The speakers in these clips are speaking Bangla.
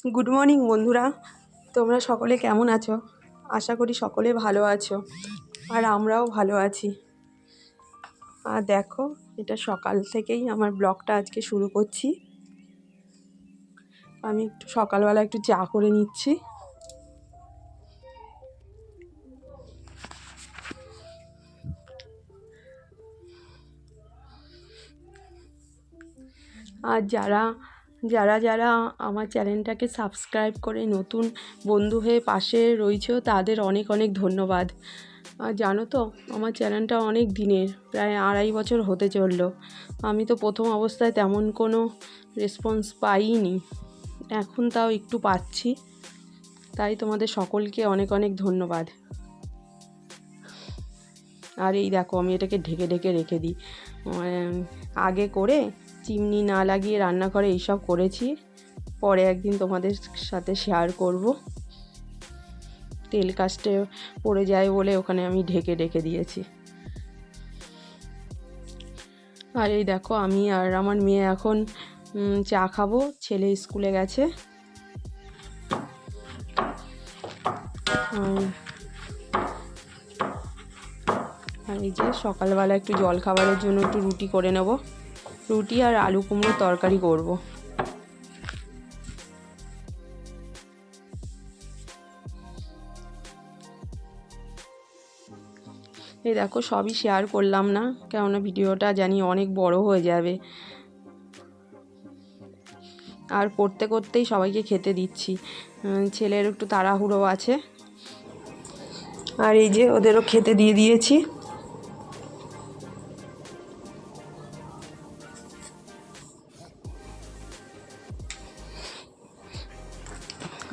গুড মর্নিং বন্ধুরা, তোমরা সকলে কেমন আছো? আশা করি সকলে ভালো আছো, আর আমরাও ভালো আছি। আর দেখো, এটা সকাল থেকেই আমার ব্লগটা আজকে শুরু করছি। আমি একটু সকালবেলা একটু চা করে নিচ্ছি। আর যারা যারা যারা আমার চ্যানেলটাকে সাবস্ক্রাইব করে নতুন বন্ধু হয়ে পাশে রয়েছে, তাদের অনেক অনেক ধন্যবাদ। আর জানো তো, আমার চ্যানেলটা অনেক দিনের, প্রায় 2.5 বছর হতে চললো। আমি তো প্রথম অবস্থায় তেমন কোনো রেসপন্স পাইনি, এখন তাও একটু পাচ্ছি। তাই তোমাদের সকলকে অনেক অনেক ধন্যবাদ। আর এই দেখো, আমি এটাকে ঢেকে ঢেকে রেখে দিই। আগে করে চিমনি না লাগিয়ে রান্নাঘরে এইসব করেছি, পরে একদিন তোমাদের সাথে শেয়ার করব। তেল কাস্টে পড়ে যায় বলে ওখানে আমি ঢেকে ঢেকে দিয়েছি। আর এই দেখো, আমি আর আমার মেয়ে এখন চা খাবো। ছেলে স্কুলে গেছে। আর এই যে সকালবেলা একটু জল খাবারের জন্য একটু রুটি করে নেব। রুটি আর আলু কুমড়োর তরকারি করব। এই দেখো, সবই শেয়ার করলাম না, কেননা ভিডিওটা জানি অনেক বড় হয়ে যাবে। আর করতে করতেই সবাইকে খেতে দিচ্ছি। ছেলের একটু তাড়াহুড়ো আছে। আর এই যে ওদেরও খেতে দিয়ে দিয়েছি।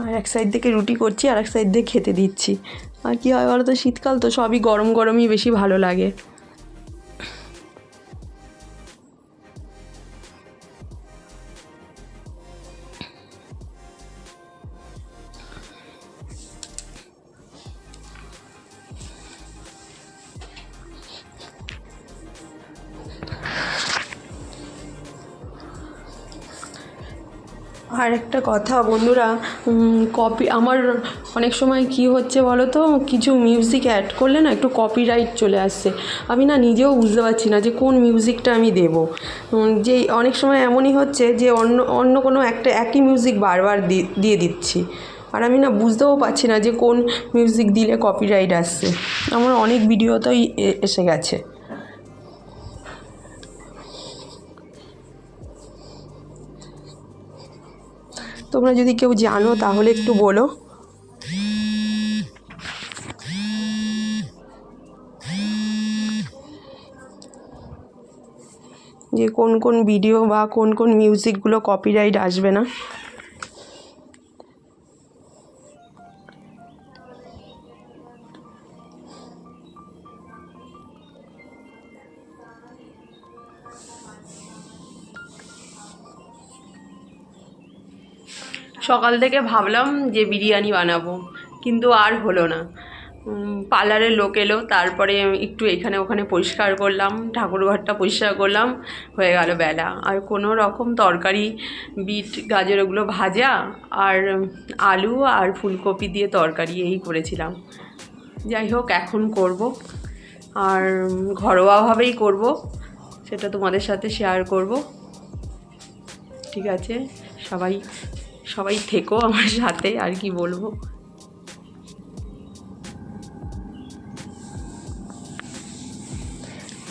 আর এক সাইড থেকে রুটি করছি, আর এক সাইড দিয়ে খেতে দিচ্ছি। আর কী হয় বলো তো, শীতকাল তো সবই গরম গরমই বেশি ভালো লাগে। আর একটা কথা বন্ধুরা, কপি আমার অনেক সময় কি হচ্ছে বলো তো, কিছু মিউজিক অ্যাড করলে না একটু কপিরাইট চলে আসছে। আমি না নিজেও বুঝতে পারছি না যে কোন মিউজিকটা আমি দেবো। যে অনেক সময় এমনই হচ্ছে যে অন্য কোনো একটা একই মিউজিক বারবার দিয়ে দিচ্ছি, আর আমি না বুঝতেও পারছি না যে কোন মিউজিক দিলে কপিরাইট আসছে। আমার অনেক ভিডিওতেই এসে গেছে। তোমরা যদি কেউ জানো তাহলে একটু বলো যে কোন কোন ভিডিও বা কোন কোন মিউজিকগুলো কপিরাইট আসবে না। সকাল থেকে ভাবলাম যে বিরিয়ানি বানাবো, কিন্তু আর হলো না। পার্লারের লোক এলো, তারপরে একটু এখানে ওখানে পরিষ্কার করলাম, ঠাকুরঘরটা পরিষ্কার করলাম, হয়ে গেল বেলা। আর কোনো রকম তরকারি, বিট গাজর ওগুলো ভাজা, আর আলু আর ফুলকপি দিয়ে তরকারি এই করেছিলাম। যাই হোক, এখন করব, আর ঘরোয়াভাবেই করব, সেটা তোমাদের সাথে শেয়ার করব। ঠিক আছে, সবাই সবাই থেকো আমার সাথে, আর কি বলবো।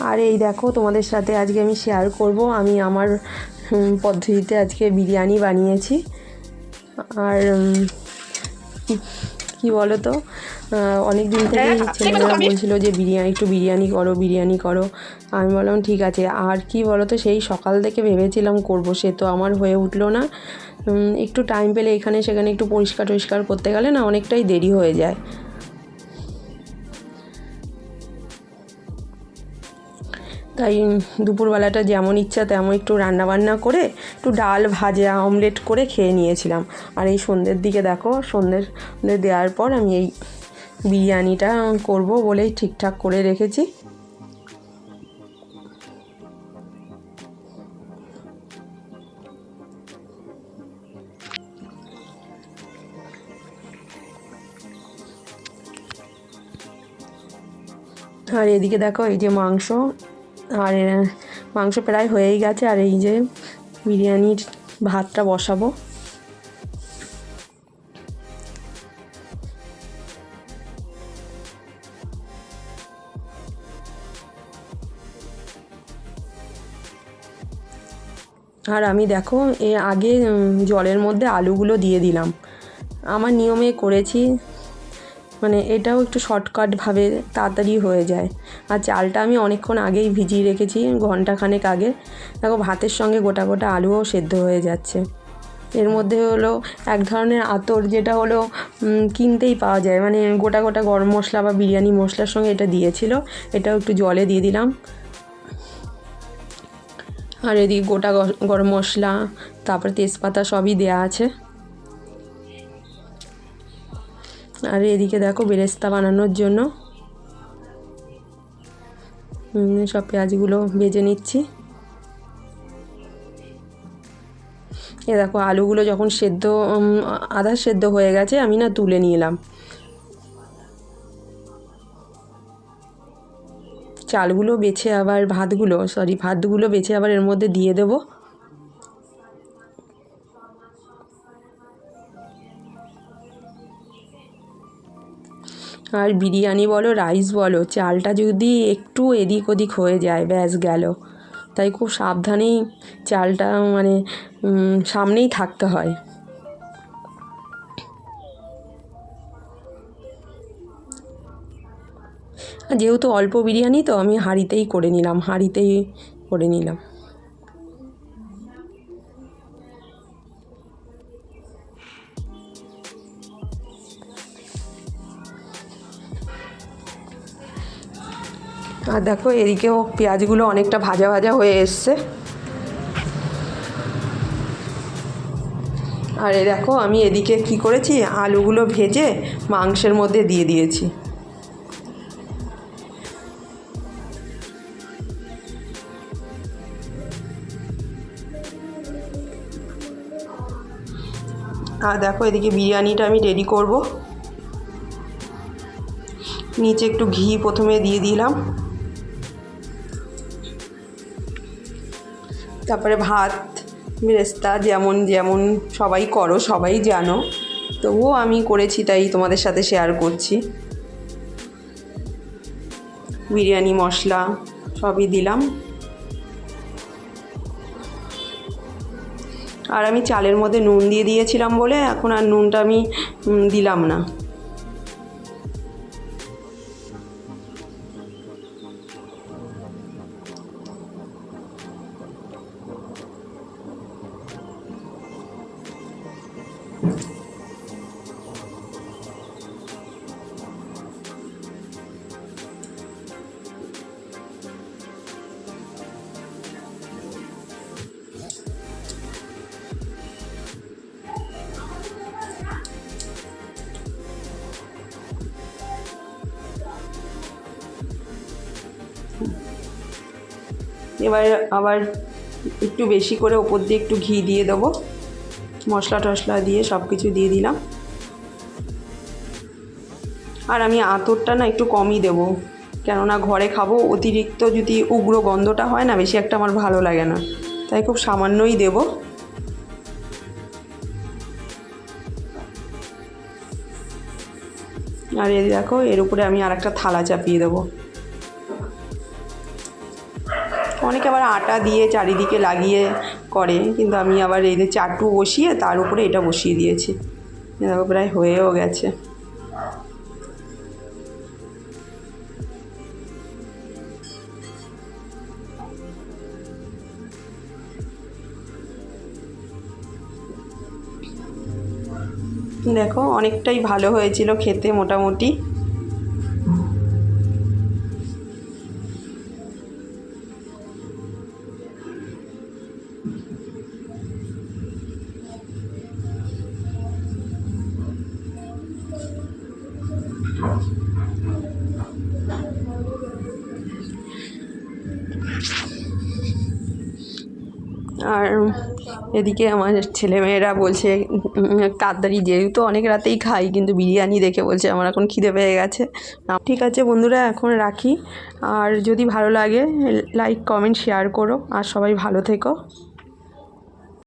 আর এই দেখো, তোমাদের সাথে আজকে আমি শেয়ার করব আমি আমার পদ্ধতিতে আজকে বিরিয়ানি বানিয়েছি। আর কি বলো তো, অনেক দিন থেকেই ছেলেমেয়েরা বলছিল যে বিরিয়ানি করো। আমি বললাম ঠিক আছে। আর কি বলো তো, সেই সকাল থেকে ভেবেছিলাম করব, সে তো আমার হয়ে উঠলো না। একটু টাইম পেলে এখানে সেখানে একটু পরিষ্কার টরিষ্কার করতে গেলে না অনেকটাই দেরি হয়ে যায়। তাই দুপুরবেলাটা যেমন ইচ্ছা তেমন একটু রান্নাবান্না করে একটু ডাল ভাজা অমলেট করে খেয়ে নিয়েছিলাম। আর এই সন্ধ্যের দিকে দেখো, সন্ধ্যে দেওয়ার পর আমি এই বিরিয়ানিটা করব বলেই ঠিকঠাক করে রেখেছি। আর এদিকে দেখো এই যে মাংস, আর মাংস প্রায় হয়েই গেছে। আর এই যে বিরিয়ানির ভাতটা বসাবো। আর আমি দেখো আগে জলের মধ্যে আলুগুলো দিয়ে দিলাম। আমার নিয়মে করেছি, মানে এটাও একটু শর্টকাটভাবে তাড়াতাড়ি হয়ে যায়। আর চালটা আমি অনেকক্ষণ আগেই ভিজিয়ে রেখেছি, ঘন্টাখানেক আগে। দেখো ভাতের সঙ্গে গোটা গোটা আলুও সেদ্ধ হয়ে যাচ্ছে। এর মধ্যে হলো এক ধরনের আতর, যেটা হলো কিনতেই পাওয়া যায়, মানে গোটা গোটা গরম মশলা বা বিরিয়ানি মশলার সঙ্গে এটা দিয়েছিল। এটাও একটু জলে দিয়ে দিলাম। আর এদিকে গোটা গরম মশলা, তারপরে তেজপাতা সবই দেয়া আছে। আর এদিকে দেখো বেরেস্তা বানানোর জন্য সব পেঁয়াজগুলো ভেজে নিচ্ছি। এ দেখো আলুগুলো যখন সেদ্ধ আধা সেদ্ধ হয়ে গেছে, আমি না তুলে নিলাম। চালগুলো বেছে আবার ভাতগুলো বেছে আবার এর মধ্যে দিয়ে দেব। আর বিরিয়ানি বলো রাইস বলো, চালটা যদি একটু এদিক ওদিক হয়ে যায় ব্যাস গেল। তাই খুব সাবধানেই চালটা মানে সামনেই থাকতে হয়। যেহেতু অল্প বিরিয়ানি তো আমি হাঁড়িতেই করে নিলাম। আর দেখো এদিকেও পেঁয়াজগুলো অনেকটা ভাজা ভাজা হয়ে এসছে। আর দেখো আমি এদিকে কি করেছি, আলুগুলো ভেজে মাংসের মধ্যে দিয়ে দিয়েছি। আর দেখো এদিকে বিরিয়ানিটা আমি রেডি করব। নিচে একটু ঘি প্রথমে দিয়ে দিলাম, তারপরে ভাত বেরেস্তা যেমন যেমন সবাই করো, সবাই জানো, তবুও আমি করেছি তাই তোমাদের সাথে শেয়ার করছি। বিরিয়ানি মশলা সবই দিলাম। আর আমি চালের মধ্যে নুন দিয়ে দিয়েছিলাম বলে এখন আর নুনটা আমি দিলাম না। এবার আবার একটু বেশি করে ওপর দিয়ে একটু ঘি দিয়ে দেবো, মশলা টশলা দিয়ে সব কিছু দিয়ে দিলাম। আর আমি আঁতরটা না একটু কমই দেবো, কেননা ঘরে খাবো, অতিরিক্ত যদি উগ্র গন্ধটা হয় না, বেশি একটা আমার ভালো লাগে না, তাই খুব সামান্যই দেবো। আর এই দেখো এর উপরে আমি আর একটা থালা চাপিয়ে দেবো। অনেকে আবার আটা দিয়ে চারিদিকে লাগিয়ে করে, কিন্তু আমি আবার এই যে চাটু বসিয়ে তার উপরে এটা বসিয়ে দিয়েছি। দেখো প্রায় হয়েও গেছে। দেখো অনেকটাই ভালো হয়েছিল খেতে মোটামুটি। আর এদিকে আমার ছেলেমেয়েরা বলছে তাড়াতাড়ি, যেহেতু অনেক রাতেই খাই, কিন্তু বিরিয়ানি দেখে বলছে আমার এখন খিদে পেয়ে গেছে। ঠিক আছে বন্ধুরা, এখন রাখি। আর যদি ভালো লাগে লাইক কমেন্ট শেয়ার করো, আর সবাই ভালো থেকো।